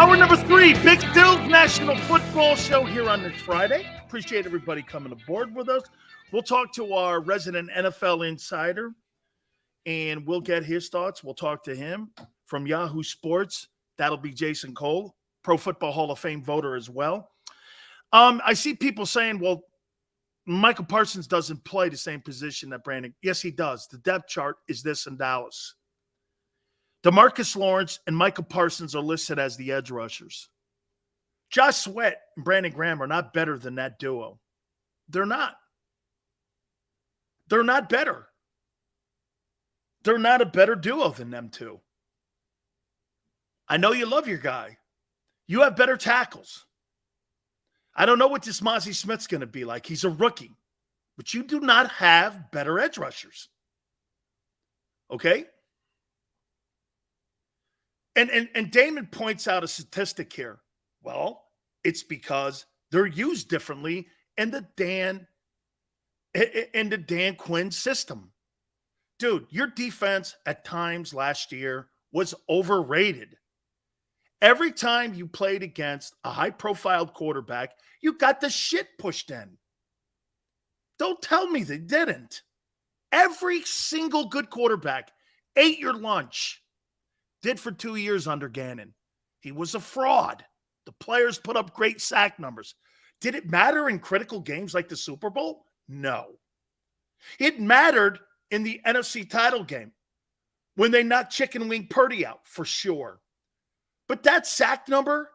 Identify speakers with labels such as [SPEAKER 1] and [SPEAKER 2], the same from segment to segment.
[SPEAKER 1] Hour number 3, Big Phil's National Football Show here on this Friday. Appreciate everybody coming aboard with us. We'll talk to our resident NFL insider, and we'll get his thoughts. We'll talk to him from Yahoo Sports. That'll be Jason Cole, Pro Football Hall of Fame voter as well. I see people saying, well, Michael Parsons doesn't play the same position that Brandon. Yes, he does. The depth chart is this in Dallas. DeMarcus Lawrence and Michael Parsons are listed as the edge rushers. Josh Sweat and Brandon Graham are not better than that duo. They're not. They're not better. They're not a better duo than them two. I know you love your guy. You have better tackles. I don't know what this Mozzie Smith's going to be like. He's a rookie. But you do not have better edge rushers. Okay? And Damon points out a statistic here. Well, it's because they're used differently in the Dan Quinn system. Dude, your defense at times last year was overrated. Every time you played against a high-profile quarterback, you got the shit pushed in. Don't tell me they didn't. Every single good quarterback ate your lunch. Did for 2 years under Gannon. He was a fraud. The players put up great sack numbers. Did it matter in critical games like the Super Bowl? No. It mattered in the NFC title game when they knocked Chicken Wing Purdy out, for sure. But that sack number,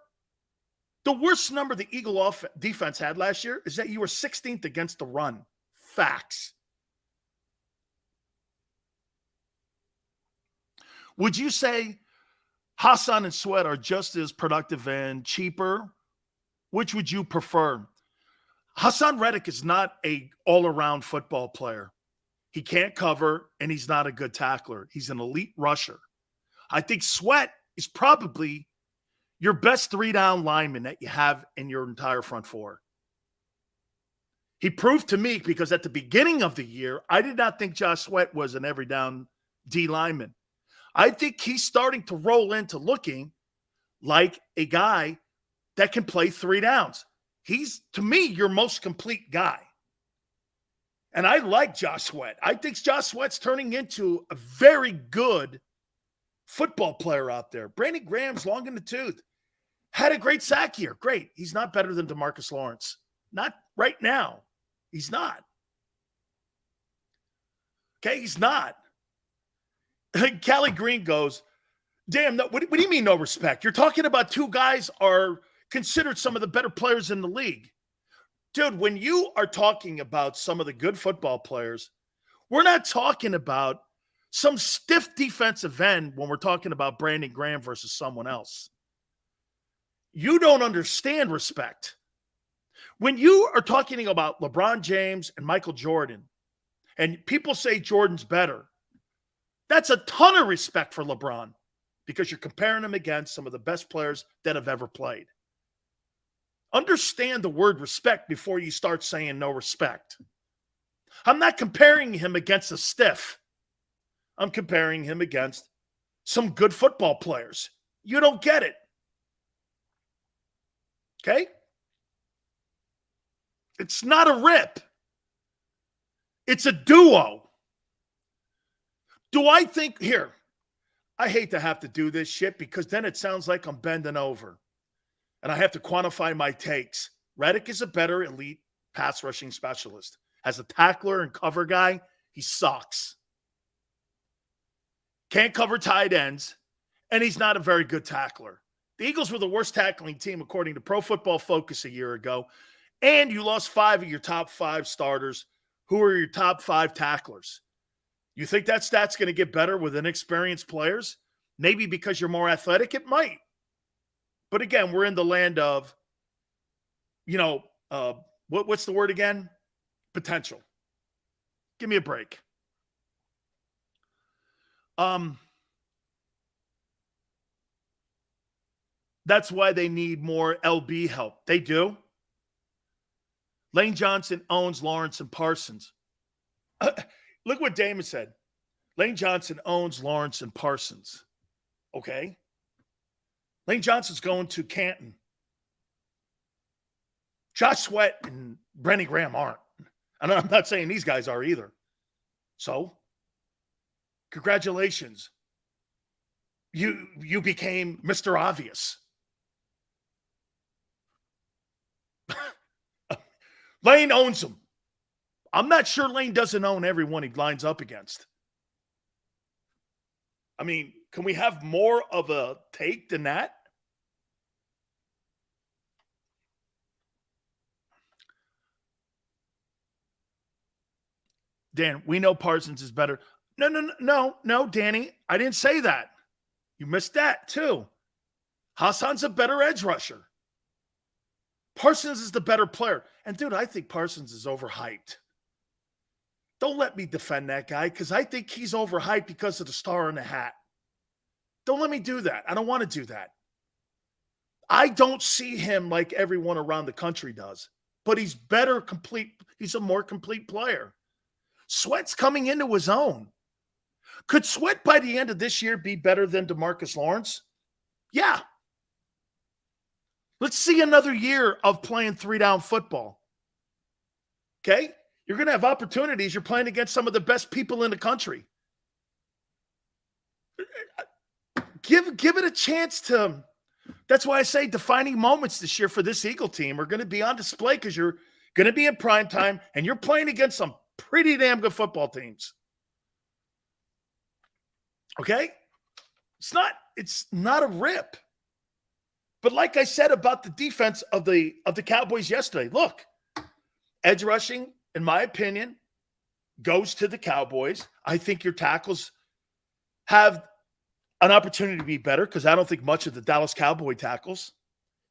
[SPEAKER 1] the worst number the Eagle defense had last year is that you were 16th against the run. Facts. Would you say Hassan and Sweat are just as productive and cheaper? Which would you prefer? Hassan Reddick is not an all-around football player. He can't cover, and he's not a good tackler. He's an elite rusher. I think Sweat is probably your best three-down lineman that you have in your entire front four. He proved to me, because at the beginning of the year, I did not think Josh Sweat was an every-down D lineman. I think he's starting to roll into looking like a guy that can play three downs. He's, to me, your most complete guy. And I like Josh Sweat. I think Josh Sweat's turning into a very good football player out there. Brandon Graham's long in the tooth. Had a great sack year. Great. He's not better than DeMarcus Lawrence. Not right now. He's not. Okay, he's not. Callie Green goes, damn, no, what do you mean no respect? You're talking about two guys are considered some of the better players in the league. Dude, when you are talking about some of the good football players, we're not talking about some stiff defensive end when we're talking about Brandon Graham versus someone else. You don't understand respect. When you are talking about LeBron James and Michael Jordan, and people say Jordan's better, that's a ton of respect for LeBron because you're comparing him against some of the best players that have ever played. Understand the word respect before you start saying no respect. I'm not comparing him against a stiff. I'm comparing him against some good football players. You don't get it. Okay? It's not a rip. It's a duo. Do I think, here, I hate to have to do this shit because then it sounds like I'm bending over and I have to quantify my takes. Reddick is a better elite pass rushing specialist. As a tackler and cover guy, he sucks. Can't cover tight ends, and he's not a very good tackler. The Eagles were the worst tackling team according to Pro Football Focus a year ago, and you lost 5 of your top 5 starters who are your top 5 tacklers. You think that stat's going to get better with inexperienced players? Maybe because you're more athletic? It might. But again, we're in the land of, what's the word again? Potential. Give me a break. That's why they need more LB help. They do. Lane Johnson owns Lawrence and Parsons. Look what Damon said. Lane Johnson owns Lawrence and Parsons. Okay. Lane Johnson's going to Canton. Josh Sweat and Brenny Graham aren't. And I'm not saying these guys are either. So, congratulations. You became Mr. Obvious. Lane owns them. I'm not sure Lane doesn't own everyone he lines up against. I mean, can we have more of a take than that? Dan, we know Parsons is better. No, Danny. I didn't say that. You missed that too. Hassan's a better edge rusher. Parsons is the better player. And dude, I think Parsons is overhyped. Don't let me defend that guy because I think he's overhyped because of the star in the hat. Don't let me do that. I don't want to do that. I don't see him like everyone around the country does, but he's better complete. He's a more complete player. Sweat's coming into his own. Could Sweat by the end of this year be better than DeMarcus Lawrence? Yeah. Let's see another year of playing 3-down football. Okay? You're going to have opportunities. You're playing against some of the best people in the country. Give it a chance to – that's why I say defining moments this year for this Eagle team are going to be on display because you're going to be in prime time and you're playing against some pretty damn good football teams. Okay? It's not a rip. But like I said about the defense of the Cowboys yesterday, look, edge rushing, in my opinion, goes to the Cowboys. I think your tackles have an opportunity to be better because I don't think much of the Dallas Cowboy tackles.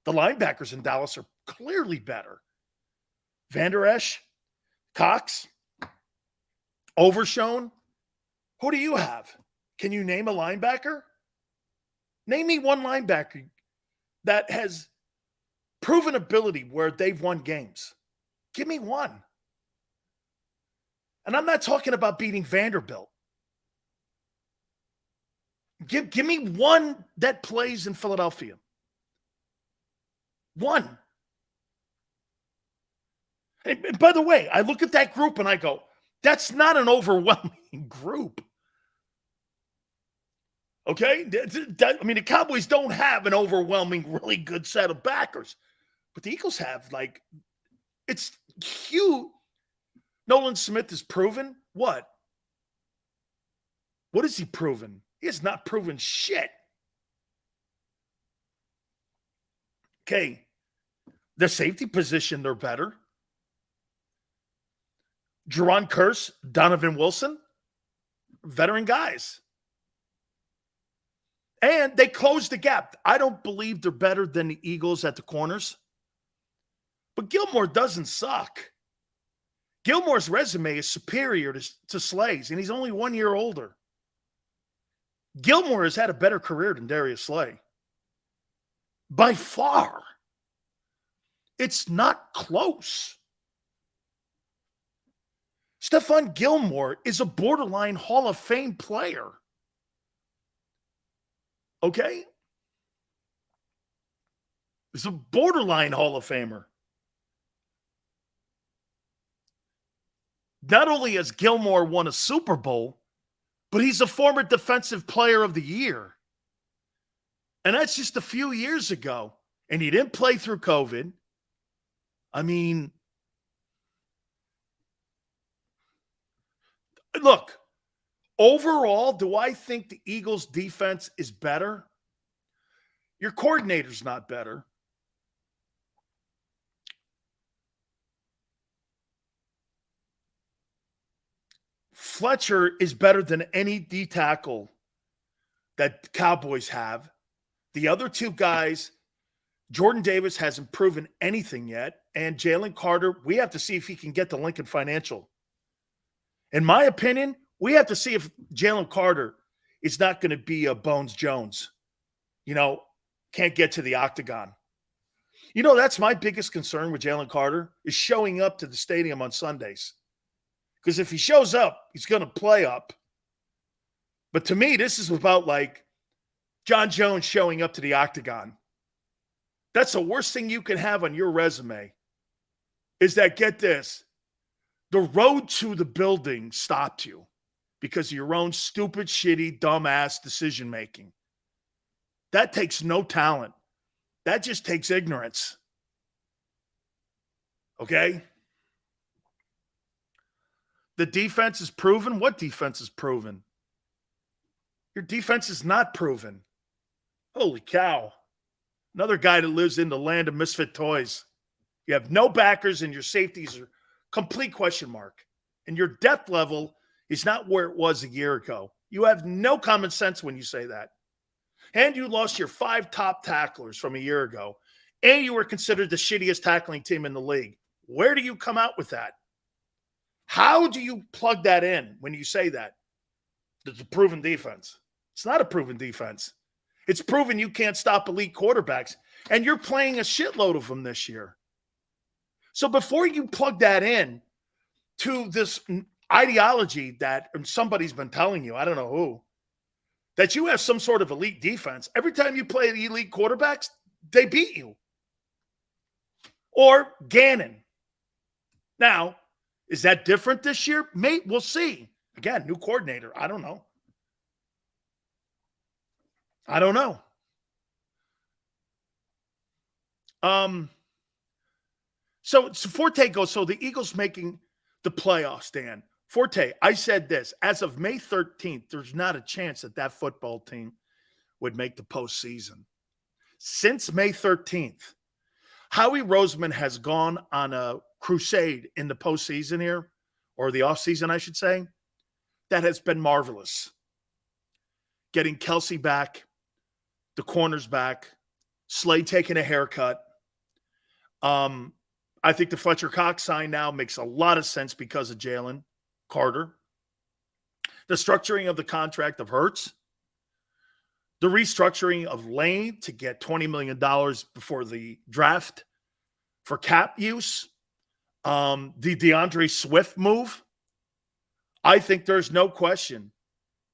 [SPEAKER 1] The linebackers in Dallas are clearly better. Van Der Esch, Cox, Overshown. Who do you have? Can you name a linebacker? Name me one linebacker that has proven ability where they've won games. Give me one. And I'm not talking about beating Vanderbilt. Give me one that plays in Philadelphia. One. And by the way, I look at that group and I go, that's not an overwhelming group. Okay? I mean, the Cowboys don't have an overwhelming, really good set of backers. But the Eagles have, like, it's huge. Nolan Smith has proven what? What has he proven? He has not proven shit. Okay. The safety position, they're better. Jerron Kearse, Donovan Wilson, veteran guys. And they closed the gap. I don't believe they're better than the Eagles at the corners. But Gilmore doesn't suck. Gilmore's resume is superior to Slay's, and he's only 1 year older. Gilmore has had a better career than Darius Slay. By far. It's not close. Stephon Gilmore is a borderline Hall of Fame player. Okay? He's a borderline Hall of Famer. Not only has Gilmore won a Super Bowl, but he's a former Defensive Player of the Year. And that's just a few years ago. And he didn't play through COVID. I mean, look, overall, do I think the Eagles' defense is better? Your coordinator's not better. Fletcher is better than any D tackle that the Cowboys have. The other two guys, Jordan Davis hasn't proven anything yet. And Jalen Carter, we have to see if he can get the Lincoln Financial. In my opinion, we have to see if Jalen Carter is not going to be a Bones Jones. You know, can't get to the octagon. You know, that's my biggest concern with Jalen Carter is showing up to the stadium on Sundays. Because if he shows up, he's going to play up. But to me, this is about like John Jones showing up to the octagon. That's the worst thing you can have on your resume is that, get this, the road to the building stopped you because of your own stupid, shitty, dumbass decision-making. That takes no talent. That just takes ignorance. Okay? The defense is proven. What defense is proven? Your defense is not proven. Holy cow. Another guy that lives in the land of misfit toys. You have no backers and your safeties are complete question mark. And your depth level is not where it was a year ago. You have no common sense when you say that. And you lost your 5 top tacklers from a year ago. And you were considered the shittiest tackling team in the league. Where do you come out with that? How do you plug that in when you say that? It's a proven defense. It's not a proven defense. It's proven you can't stop elite quarterbacks. And you're playing a shitload of them this year. So before you plug that in to this ideology that somebody's been telling you, I don't know who, that you have some sort of elite defense, every time you play the elite quarterbacks, they beat you. Or Gannon. Now, is that different this year? Mate, we'll see. Again, new coordinator. I don't know. So Forte goes, so the Eagles making the playoffs, Dan. Forte, I said this. As of May 13th, there's not a chance that football team would make the postseason. Since May 13th, Howie Roseman has gone on a crusade in the postseason here, or the offseason, I should say, that has been marvelous. Getting Kelsey back, the corners back, Slade taking a haircut. I think the Fletcher Cox sign now makes a lot of sense because of Jalen Carter. The structuring of the contract of Hurts. The restructuring of Lane to get $20 million before the draft for cap use. The DeAndre Swift move. I think there's no question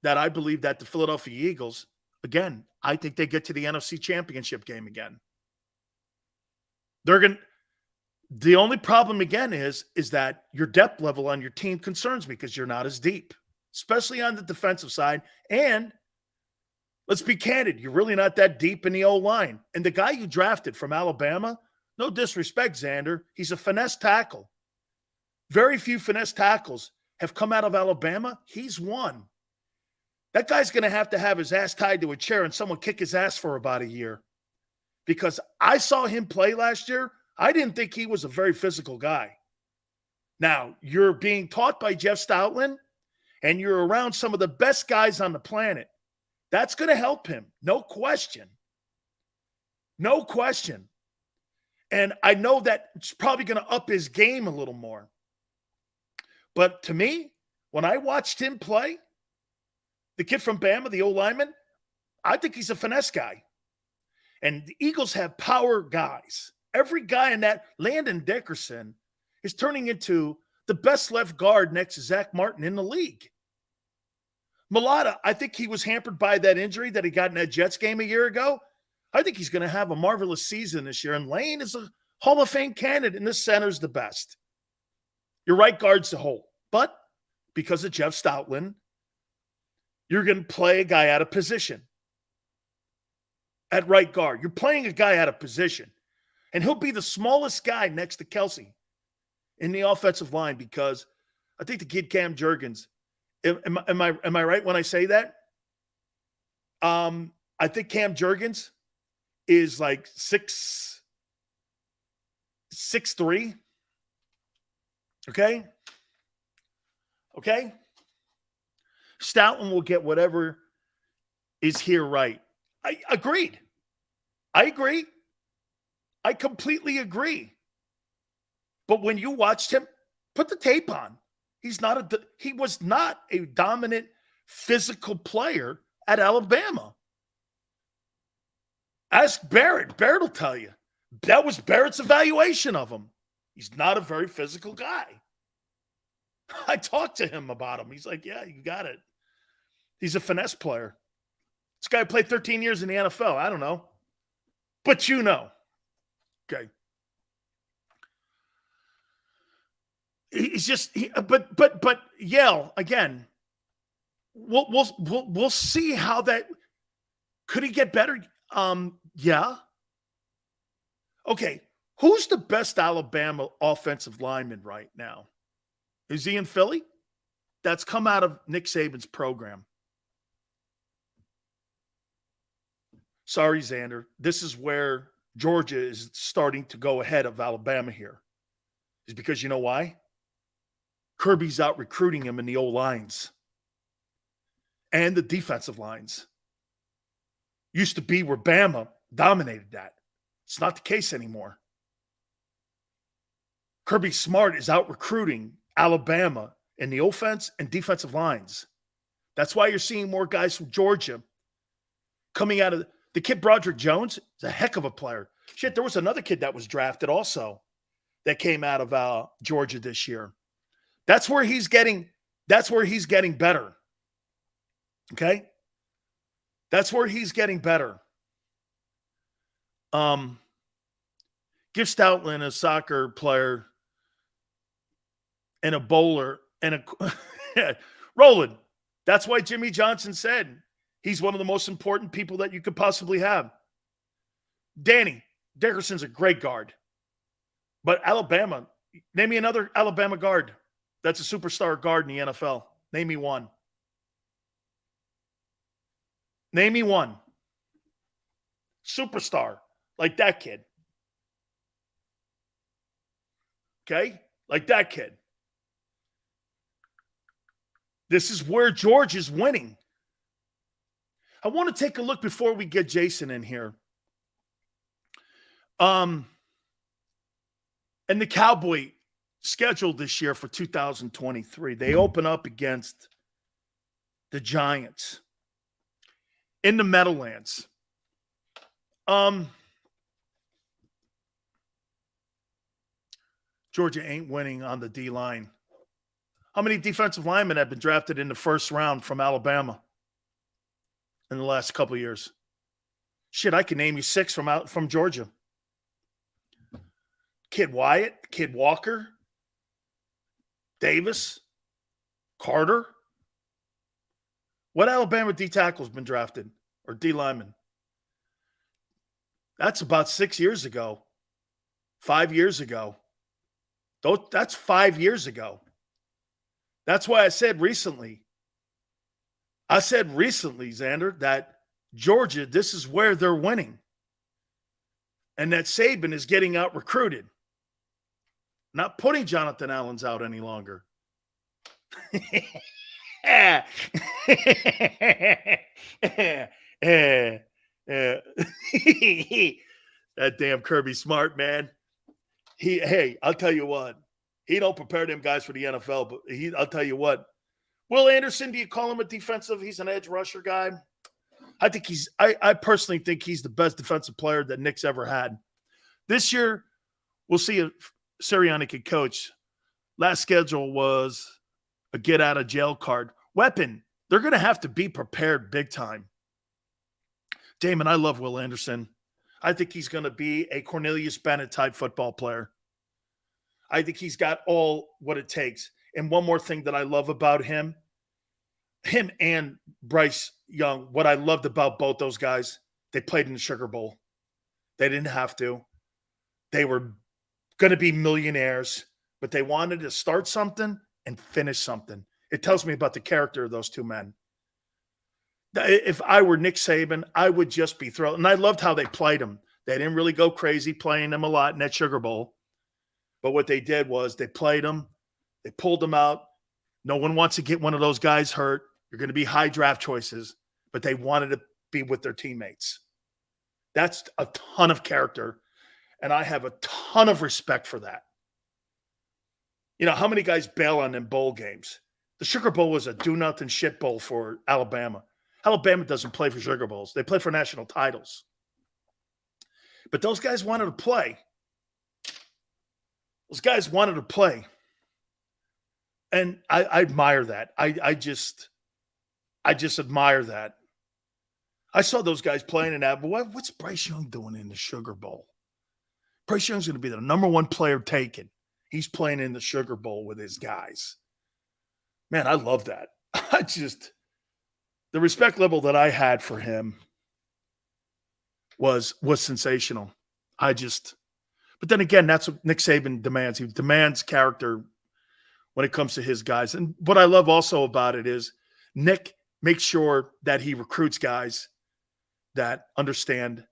[SPEAKER 1] that I believe that the Philadelphia Eagles, again, I think they get to the NFC Championship game again. The only problem again is that your depth level on your team concerns me because you're not as deep, especially on the defensive side. And let's be candid, you're really not that deep in the O-line. And the guy you drafted from Alabama, no disrespect, Xander, he's a finesse tackle. Very few finesse tackles have come out of Alabama. He's one. That guy's going to have his ass tied to a chair and someone kick his ass for about a year. Because I saw him play last year. I didn't think he was a very physical guy. Now, you're being taught by Jeff Stoutland, and you're around some of the best guys on the planet. That's going to help him. No question. No question. And I know that it's probably going to up his game a little more. But to me, when I watched him play, the kid from Bama, the old lineman, I think he's a finesse guy. And the Eagles have power guys. Every guy in that, Landon Dickerson, is turning into the best left guard next to Zach Martin in the league. Mulata, I think he was hampered by that injury that he got in that Jets game a year ago. I think he's going to have a marvelous season this year. And Lane is a Hall of Fame candidate, and the center's the best. Your right guard's the hole. But because of Jeff Stoutland, you're going to play a guy out of position. At right guard. You're playing a guy out of position. And he'll be the smallest guy next to Kelsey in the offensive line because I think the kid Cam Jurgens, am I right when I say that? I think Cam Jurgens is like 6'3". Okay? Stoutland will get whatever is here right. I agree. I completely agree. But when you watched him, put the tape on. He was not a dominant physical player at Alabama. Ask Barrett. Barrett will tell you. That was Barrett's evaluation of him. He's not a very physical guy. I talked to him about him. He's like, yeah, you got it. He's a finesse player. This guy played 13 years in the NFL. I don't know. But you know. Okay. He's just but Yale again. We'll see how that could he get better? Yeah. Okay. Who's the best Alabama offensive lineman right now? Is he in Philly? That's come out of Nick Saban's program. Sorry, Xander. This is where Georgia is starting to go ahead of Alabama here. Is because you know why? Kirby's out recruiting him in the O-lines and the defensive lines. Used to be where Bama dominated that. It's not the case anymore. Kirby Smart is out recruiting Alabama in the offense and defensive lines. That's why you're seeing more guys from Georgia coming out of the kid. Broderick Jones is a heck of a player. Shit, there was another kid that was drafted also that came out of Georgia this year. That's where he's getting better. Okay? That's where he's getting better. Give Stoutland a soccer player and a bowler and a Roland. That's why Jimmy Johnson said he's one of the most important people that you could possibly have. Danny Dickerson's a great guard. But Alabama, name me another Alabama guard that's a superstar guard in the NFL. Name me one. Name me one. Superstar like that kid. Okay? Like that kid. This is where George is winning. I want to take a look before we get Jason in here. And the Cowboy schedule this year for 2023, they open up against the Giants in the Meadowlands. Georgia ain't winning on the D-line. How many defensive linemen have been drafted in the first round from Alabama in the last couple of years? Shit, I can name you 6 from Georgia. Kid Wyatt, Kid Walker, Davis, Carter. What Alabama D tackle's been drafted or D lineman? That's about 6 years ago, 5 years ago. That's 5 years ago. That's why I said recently, Xander, that Georgia, this is where they're winning. And that Saban is getting out recruited. Not putting Jonathan Allen's out any longer. That damn Kirby Smart, man. I'll tell you what. He don't prepare them guys for the NFL, but I'll tell you what. Will Anderson, do you call him a defensive? He's an edge rusher guy. I personally think he's the best defensive player that Nick's ever had. This year, we'll see if Sirianni can coach. Last schedule was a get out of jail card. Weapon. They're going to have to be prepared big time. Damon, I love Will Anderson. I think he's going to be a Cornelius Bennett type football player. I think he's got all what it takes. And one more thing that I love about him and Bryce Young, what I loved about both those guys, they played in the Sugar Bowl. They didn't have to. They were going to be millionaires, but they wanted to start something and finish something. It tells me about the character of those two men. If I were Nick Saban, I would just be thrilled. And I loved how they played him. They didn't really go crazy playing him a lot in that Sugar Bowl. But what they did was they played him. They pulled him out. No one wants to get one of those guys hurt. You're going to be high draft choices. But they wanted to be with their teammates. That's a ton of character. And I have a ton of respect for that. You know, how many guys bail on them bowl games? The Sugar Bowl was a do-nothing shit bowl for Alabama. Alabama doesn't play for Sugar Bowls. They play for national titles. But those guys wanted to play. Those guys wanted to play. And I admire that. I just admire that. I saw those guys playing in that, but what's Bryce Young doing in the Sugar Bowl? Bryce Young's going to be the number one player taken. He's playing in the Sugar Bowl with his guys. Man, I love that. The respect level that I had for him was sensational. But then again, that's what Nick Saban demands. He demands character when it comes to his guys. And what I love also about it is Nick makes sure that he recruits guys that understand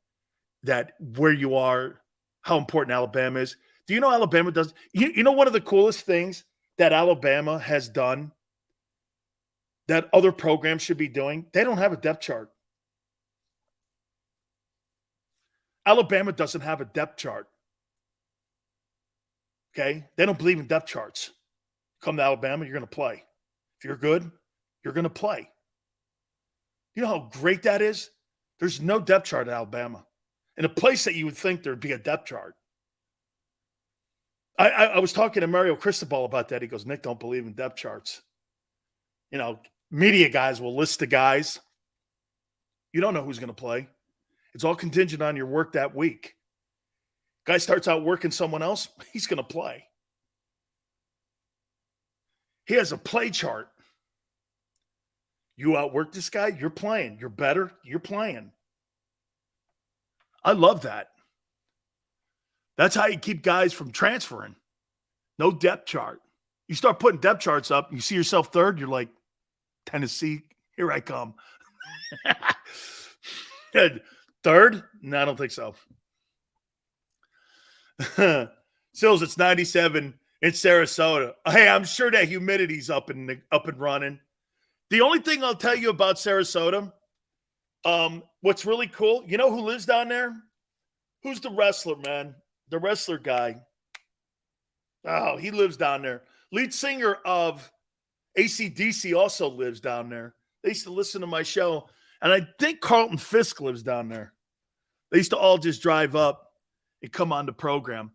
[SPEAKER 1] that where you are, how important Alabama is. Do you know Alabama does? You know one of the coolest things that Alabama has done that other programs should be doing? They don't have a depth chart. Alabama doesn't have a depth chart. Okay? They don't believe in depth charts. Come to Alabama, you're going to play. If you're good, you're going to play. You know how great that is? There's no depth chart at Alabama. In a place that you would think there'd be a depth chart. I was talking to Mario Cristobal about that. He goes, Nick, don't believe in depth charts. You know, media guys will list the guys. You don't know who's going to play. It's all contingent on your work that week. Guy starts out working someone else, he's going to play. He has a play chart. You outwork this guy, you're playing. You're better, you're playing. I love that. That's how you keep guys from transferring. No depth chart. You start putting depth charts up, you see yourself third, you're like, Tennessee, here I come. Third? No, I don't think so. Sills, it's 97 in Sarasota. Hey, I'm sure that humidity's up and running. The only thing I'll tell you about Sarasota, what's really cool, you know who lives down there? Who's the wrestler, man? The wrestler guy. Oh, he lives down there. Lead singer of AC/DC also lives down there. They used to listen to my show, and I think Carlton Fisk lives down there. They used to all just drive up and come on the program.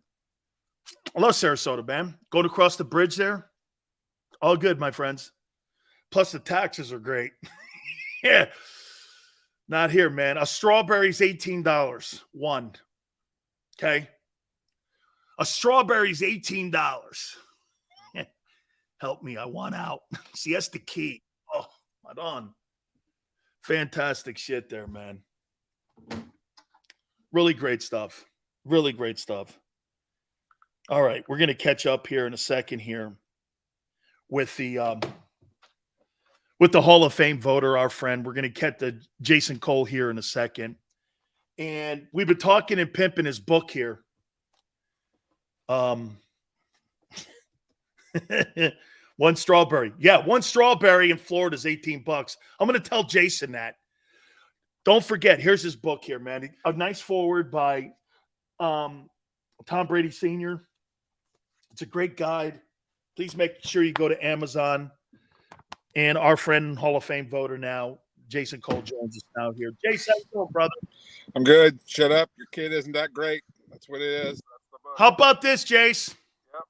[SPEAKER 1] I love Sarasota, man. Going across the bridge there, all good, my friends. Plus the taxes are great. Yeah. Not here, man. A strawberry's $18. One. Okay? A strawberry's $18. Help me. I want out. See, that's the key. Oh, right on. Fantastic shit there, man. Really great stuff. Really great stuff. All right. We're going to catch up here in a second here with the Hall of Fame voter, our friend. We're going to get to Jason Cole here in a second. And we've been talking and pimping his book here. One strawberry. Yeah, one strawberry in Florida is $18. I'm going to tell Jason that. Don't forget, here's his book here, man. A nice forward by Tom Brady Sr. It's a great guide. Please make sure you go to Amazon. And our friend, Hall of Fame voter now, Jason Cole Jones, is now here. Jason, how you doing, brother?
[SPEAKER 2] I'm good. Shut up. Your kid isn't that great. That's what it is.
[SPEAKER 1] How about this, Jace?
[SPEAKER 2] Yep.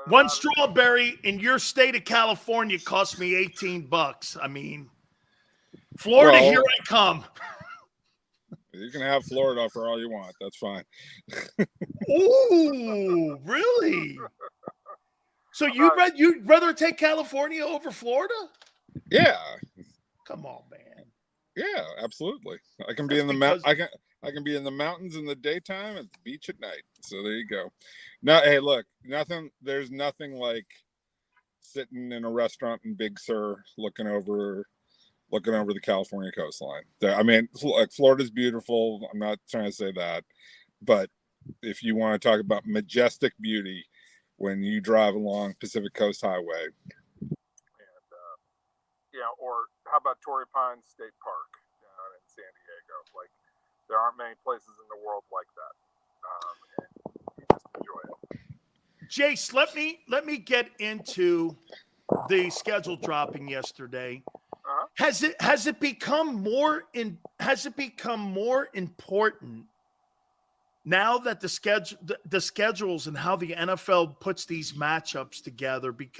[SPEAKER 1] One strawberry in your state of California cost me $18. I mean, Florida, here I come.
[SPEAKER 2] You can have Florida for all you want. That's fine.
[SPEAKER 1] Ooh, really? So you'd rather take California over Florida?
[SPEAKER 2] Yeah.
[SPEAKER 1] Come on, man.
[SPEAKER 2] Yeah, absolutely. I can be in the I can be in the mountains in the daytime and the beach at night. So there you go. Now, hey, look, there's nothing like sitting in a restaurant in Big Sur looking over the California coastline. I mean, Florida's beautiful. I'm not trying to say that, but if you want to talk about majestic beauty when you drive along Pacific Coast Highway, and or how about Torrey Pines State Park down in San Diego? Like, there aren't many places in the world like that. And you just enjoy it.
[SPEAKER 1] Jace, let me get into the schedule dropping yesterday. Uh-huh. Has it become more important now that the schedules and how the NFL puts these matchups together? Because